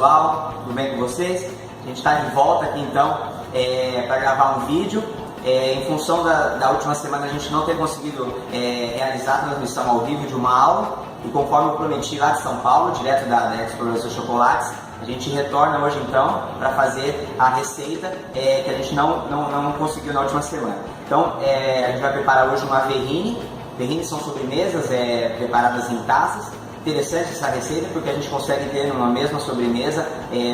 pessoal, tudo bem com vocês? A gente está de volta aqui então para gravar um vídeo. Em função da última semana a gente não ter conseguido realizar a transmissão ao vivo de uma aula, e conforme eu prometi lá de São Paulo, direto da Expo Chocolates, a gente retorna hoje então para fazer a receita que a gente não conseguiu na última semana. Então a gente vai preparar hoje uma verrine. Verrines são sobremesas preparadas em taças. Interessante essa receita porque a gente consegue ter numa mesma sobremesa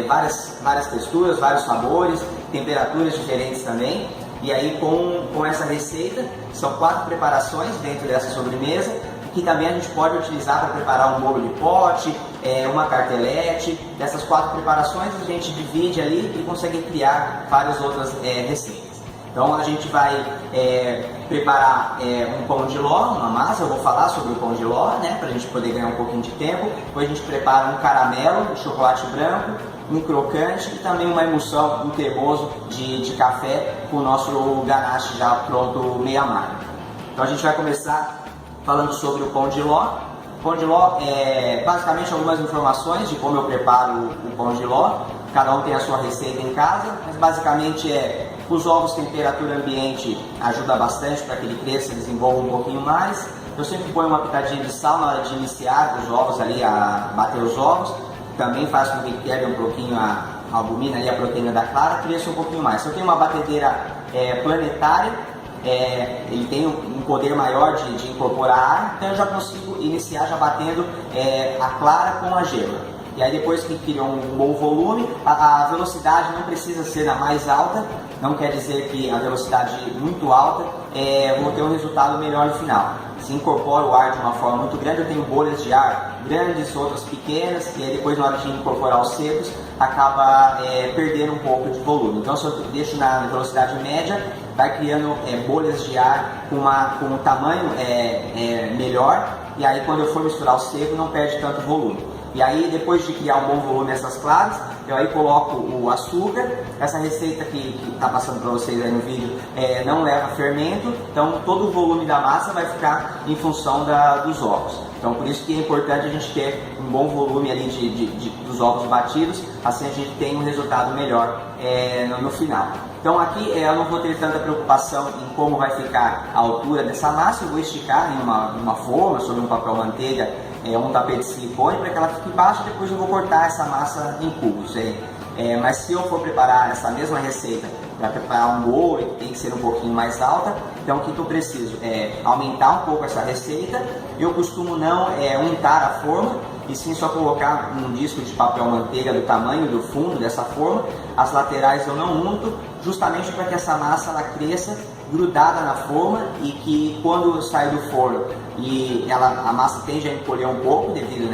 várias texturas, vários sabores, temperaturas diferentes também. E aí com essa receita, são 4 preparações dentro dessa sobremesa, que também a gente pode utilizar para preparar um bolo de pote, uma tartelete. Dessas 4 preparações a gente divide ali e consegue criar várias outras receitas. Então a gente vai preparar um pão de ló, uma massa. Eu vou falar sobre o pão de ló, né, para a gente poder ganhar um pouquinho de tempo. Depois a gente prepara um caramelo, um chocolate branco, um crocante e também uma emulsão, um cremoso de café com o nosso ganache já pronto, meio amargo. Então a gente vai começar falando sobre o pão de ló. O pão de ló é basicamente algumas informações de como eu preparo o pão de ló. Cada um tem a sua receita em casa, mas basicamente os ovos, temperatura ambiente ajuda bastante para que ele cresça e desenvolva um pouquinho mais. Eu sempre ponho uma pitadinha de sal na hora de iniciar os ovos ali, a bater os ovos. Também faz com que quebre um pouquinho a albumina ali, a proteína da clara, cresça um pouquinho mais. Se eu tenho uma batedeira planetária, ele tem um poder maior de incorporar ar, então eu já consigo iniciar já batendo a clara com a gema. E aí depois que criou um bom volume, a velocidade não precisa ser a mais alta, não quer dizer que a velocidade muito alta vou ter um resultado melhor no final. Se incorpora o ar de uma forma muito grande, eu tenho bolhas de ar grandes, outras pequenas, e aí depois na hora de incorporar os secos, acaba perdendo um pouco de volume. Então se eu deixo na velocidade média, vai criando bolhas de ar com um tamanho melhor, e aí quando eu for misturar o seco não perde tanto volume. E aí depois de criar um bom volume nessas claras, eu aí coloco o açúcar. Essa receita que está passando para vocês aí no vídeo não leva fermento, então todo o volume da massa vai ficar em função dos ovos. Então por isso que é importante a gente ter um bom volume ali dos ovos batidos, assim a gente tem um resultado melhor no final. Então aqui eu não vou ter tanta preocupação em como vai ficar a altura dessa massa. Eu vou esticar em uma forma sobre um papel manteiga, um tapete de silicone, para que ela fique baixa. Depois eu vou cortar essa massa em cubos. Mas se eu for preparar essa mesma receita para preparar um bolo, que tem que ser um pouquinho mais alta, então o que eu preciso aumentar um pouco essa receita. Eu costumo não untar a forma, e sim só colocar um disco de papel manteiga do tamanho do fundo dessa forma. As laterais eu não unto, justamente para que essa massa ela cresça grudada na forma, e que quando sai do forno e a massa tende a encolher um pouco devido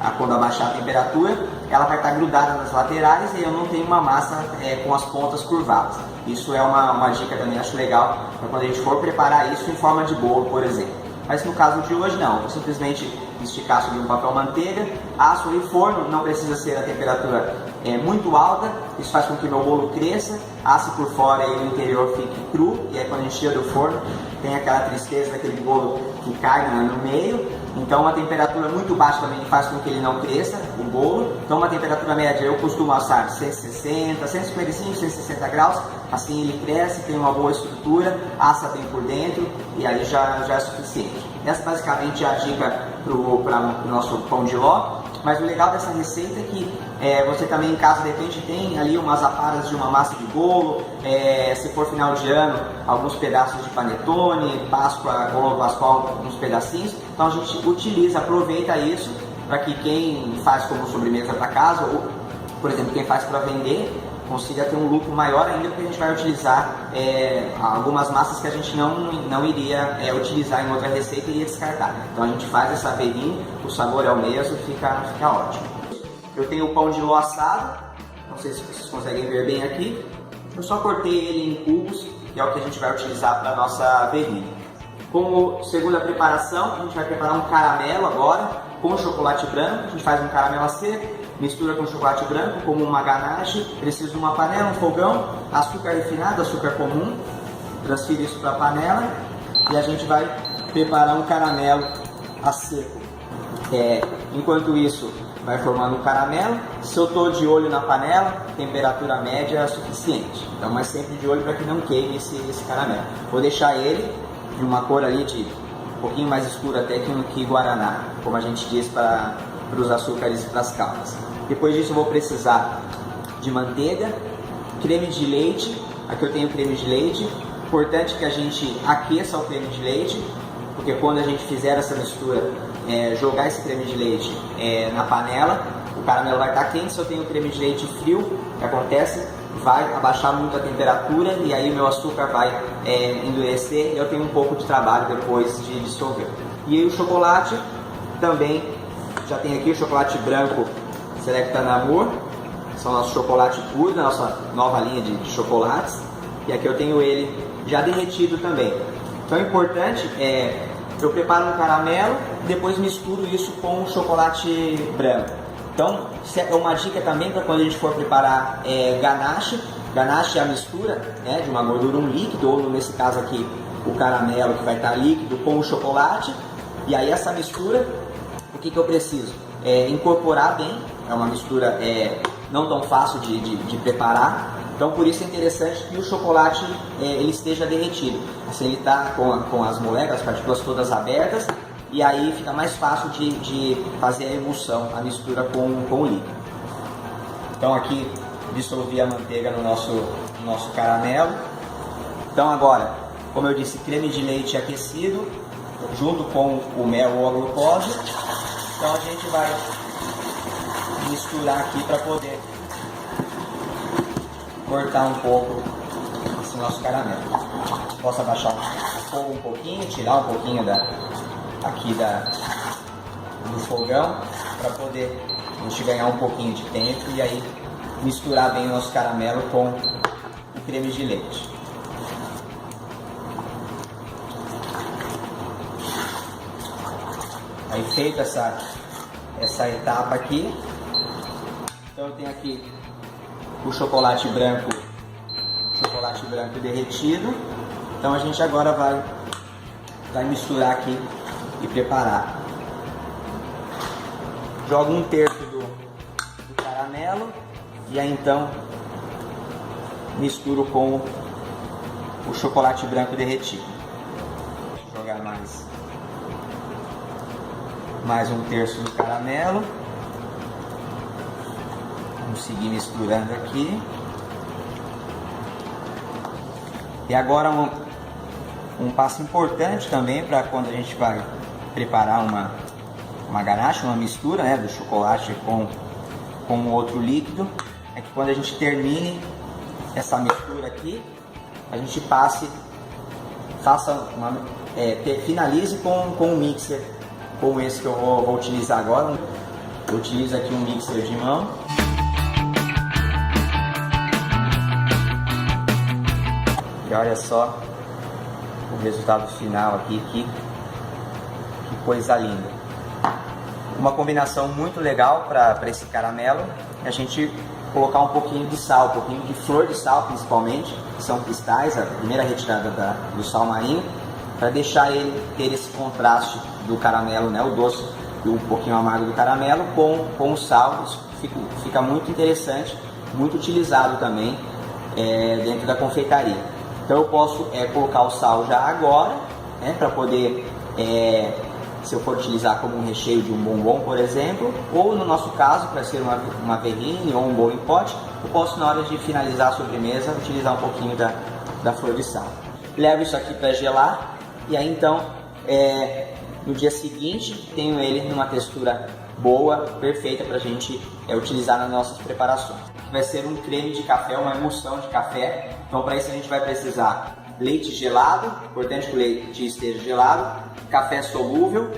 a quando abaixar a temperatura, ela vai estar grudada nas laterais e eu não tenho uma massa com as pontas curvadas. Isso é uma dica também, acho legal, para quando a gente for preparar isso em forma de bolo, por exemplo. Mas no caso de hoje não, eu simplesmente esticar sobre um papel manteiga, asso em forno, não precisa ser a temperatura muito alta. Isso faz com que meu bolo cresça, asse por fora e o interior fique cru, e aí quando a gente tira do forno tem aquela tristeza daquele bolo que cai no meio. Então uma temperatura muito baixa também faz com que ele não cresça, o bolo. Então uma temperatura média eu costumo assar 160, 155, 160 graus, assim ele cresce, tem uma boa estrutura, assa bem por dentro, e aí já é suficiente. Essa basicamente é a dica para o nosso pão de ló. Mas o legal dessa receita é que você também em casa de repente tem ali umas aparas de uma massa de bolo, se for final de ano, alguns pedaços de panetone, Páscoa, bolo pascual, uns pedacinhos. Então a gente utiliza, aproveita isso para que quem faz como sobremesa para casa, ou por exemplo quem faz para vender, consiga ter um lucro maior ainda, porque a gente vai utilizar algumas massas que a gente não iria utilizar em outra receita e iria descartar. Então a gente faz essa verrine, o sabor é o mesmo, fica ótimo. Eu tenho o pão de ló assado, não sei se vocês conseguem ver bem aqui. Eu só cortei ele em cubos, que é o que a gente vai utilizar para a nossa verrine. Como segunda preparação, a gente vai preparar um caramelo agora com chocolate branco. A gente faz um caramelo a seco, mistura com chocolate branco como uma ganache. Preciso de uma panela, um fogão, açúcar refinado, açúcar comum. Transfiro isso para a panela e a gente vai preparar um caramelo a seco. Enquanto isso, vai formando um caramelo. Se eu estou de olho na panela, temperatura média é suficiente. Então, mas sempre de olho para que não queime esse caramelo. Vou deixar ele de uma cor ali de um pouquinho mais escura até que guaraná, como a gente diz para os açúcares e para as caldas. Depois disso eu vou precisar de manteiga, creme de leite. Aqui eu tenho creme de leite. Importante que a gente aqueça o creme de leite, porque quando a gente fizer essa mistura, jogar esse creme de leite na panela, o caramelo vai estar quente. Se eu tenho creme de leite frio, o que acontece? Vai abaixar muito a temperatura e aí o meu açúcar vai endurecer e eu tenho um pouco de trabalho depois de dissolver. E aí o chocolate também, já tem aqui o chocolate branco Selecta Namur, são nosso chocolate puro, nossa nova linha de chocolates. E aqui eu tenho ele já derretido também. Então o importante é, eu preparo um caramelo, depois misturo isso com o chocolate branco. Então é uma dica também para quando a gente for preparar ganache. Ganache é a mistura de uma gordura, um líquido, ou nesse caso aqui o caramelo que vai estar líquido com o chocolate. E aí essa mistura, o que eu preciso? Incorporar bem, é uma mistura não tão fácil de preparar. Então por isso é interessante que o chocolate ele esteja derretido. Assim ele está com as moléculas, as partículas todas abertas, e aí fica mais fácil de fazer a emulsão, a mistura com o líquido. Então aqui dissolvi a manteiga no nosso caramelo. Então agora, como eu disse, creme de leite aquecido, junto com o mel ou a glucose. Então a gente vai misturar aqui para poder cortar um pouco esse nosso caramelo. Posso abaixar o fogo um pouquinho, tirar um pouquinho do fogão para poder a gente ganhar um pouquinho de tempo e aí misturar bem o nosso caramelo com o creme de leite. Aí feita essa etapa aqui, então eu tenho aqui o chocolate branco derretido. Então a gente agora vai misturar aqui e preparar. Jogo um terço do caramelo e aí então misturo com o chocolate branco derretido. Vou jogar mais um terço do caramelo. Vamos seguir misturando aqui. E agora um passo importante também para quando a gente vai preparar uma ganache, uma mistura do chocolate com o outro líquido, é que quando a gente termine essa mistura aqui, a gente finalize com um mixer como esse que eu vou utilizar agora. Eu utilizo aqui um mixer de mão. E olha só o resultado final aqui, que coisa linda. Uma combinação muito legal para esse caramelo é a gente colocar um pouquinho de sal, um pouquinho de flor de sal principalmente, que são cristais, a primeira retirada do sal marinho, para deixar ele ter esse contraste do caramelo, o doce e um pouquinho amargo do caramelo com o sal. Isso fica muito interessante, muito utilizado também dentro da confeitaria. Então eu posso colocar o sal já agora, para poder, se eu for utilizar como um recheio de um bombom, por exemplo, ou no nosso caso, para ser uma terrine ou um bolo em pote, eu posso, na hora de finalizar a sobremesa, utilizar um pouquinho da flor de sal. Levo isso aqui para gelar e aí então, no dia seguinte, tenho ele numa textura boa, perfeita para a gente utilizar nas nossas preparações. Vai ser um creme de café, uma emulsão de café. Então para isso a gente vai precisar leite gelado, importante que o leite esteja gelado, café solúvel,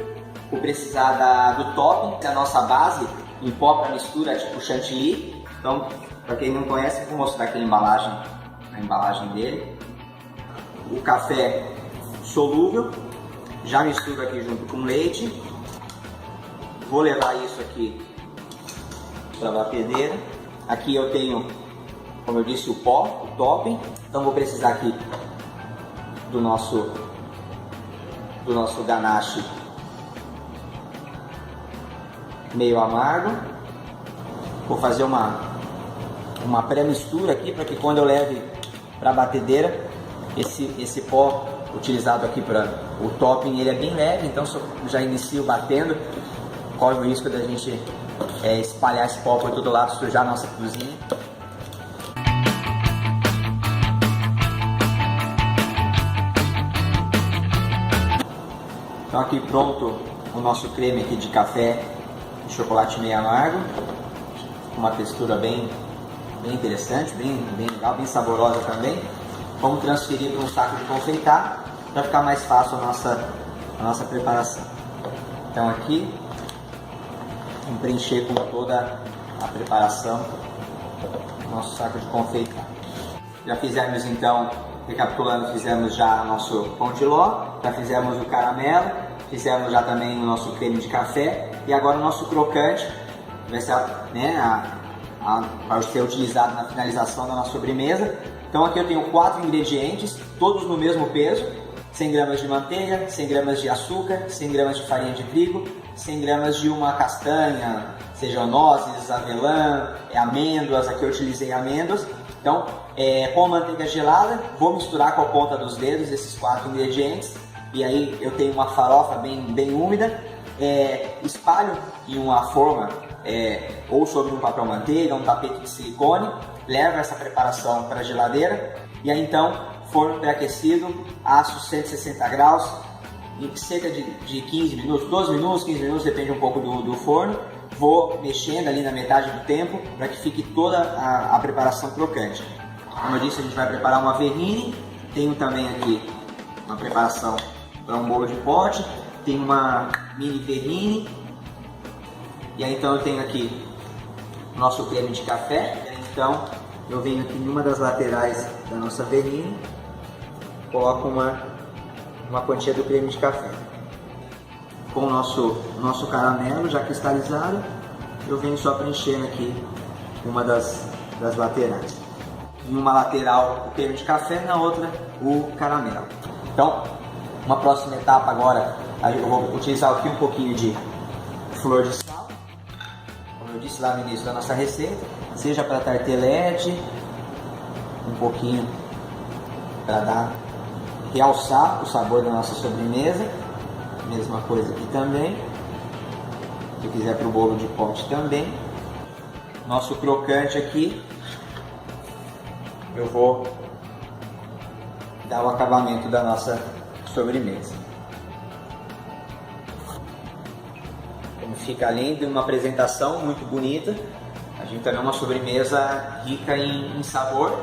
vou precisar do topping, a nossa base em pó para mistura, tipo chantilly. Então, para quem não conhece, vou mostrar aqui a embalagem dele. O café solúvel, já misturo aqui junto com leite. Vou levar isso aqui para a batedeira. Aqui eu tenho, como eu disse, o pó, o topping. Então vou precisar aqui do nosso meio amargo. Vou fazer uma pré-mistura aqui para que quando eu leve para a batedeira, esse pó utilizado aqui para o topping, ele é bem leve, então se eu já inicio batendo, corre o risco da gente espalhar esse pó por todo lado, sujar a nossa cozinha. Então aqui pronto o nosso creme aqui de café de chocolate meio amargo, uma textura bem interessante, bem legal, bem saborosa também. Vamos transferir para um saco de confeitar para ficar mais fácil a nossa preparação. Então aqui vamos preencher com toda a preparação nosso saco de confeitar. Já fizemos então, recapitulando, fizemos já nosso pão de ló, já fizemos o caramelo, fizemos já também o nosso creme de café e agora o nosso crocante vai ser, vai ser utilizado na finalização da nossa sobremesa. Então aqui eu tenho 4 ingredientes, todos no mesmo peso: 100 gramas de manteiga, 100 gramas de açúcar, 100 gramas de farinha de trigo, 100 gramas de uma castanha, seja nozes, avelã, amêndoas, aqui eu utilizei amêndoas. Então, com a manteiga gelada, vou misturar com a ponta dos dedos esses 4 ingredientes, e aí eu tenho uma farofa bem úmida, espalho em uma forma, ou sobre um papel manteiga, um tapete de silicone, levo essa preparação para a geladeira, e aí então forno pré-aquecido, aço 160 graus, em cerca de 15 minutos, 12 minutos, 15 minutos, depende um pouco do forno. Vou mexendo ali na metade do tempo para que fique toda a preparação crocante. Como eu disse, a gente vai preparar uma verrine. Tenho também aqui uma preparação para um bolo de pote, tem uma mini verrine, e aí então eu tenho aqui o nosso creme de café. Então eu venho aqui em uma das laterais da nossa verrine, coloco uma quantia do creme de café. Com o nosso caramelo já cristalizado, eu venho só preenchendo aqui uma das laterais. Em uma lateral o creme de café, na outra o caramelo. Então, uma próxima etapa agora, eu vou utilizar aqui um pouquinho de flor de sal, como eu disse lá no início da nossa receita, seja para tartelete, um pouquinho para realçar o sabor da nossa sobremesa. Mesma coisa aqui também, se quiser para o bolo de pote também. Nosso crocante aqui, eu vou dar o acabamento da nossa sobremesa. Como fica lindo, uma apresentação muito bonita. A gente também é uma sobremesa rica em sabor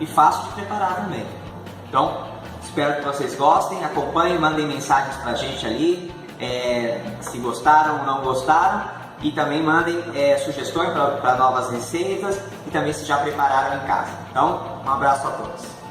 e fácil de preparar também. Então, espero que vocês gostem, acompanhem, mandem mensagens pra gente ali, se gostaram ou não gostaram, e também mandem sugestões para novas receitas e também se já prepararam em casa. Então, um abraço a todos.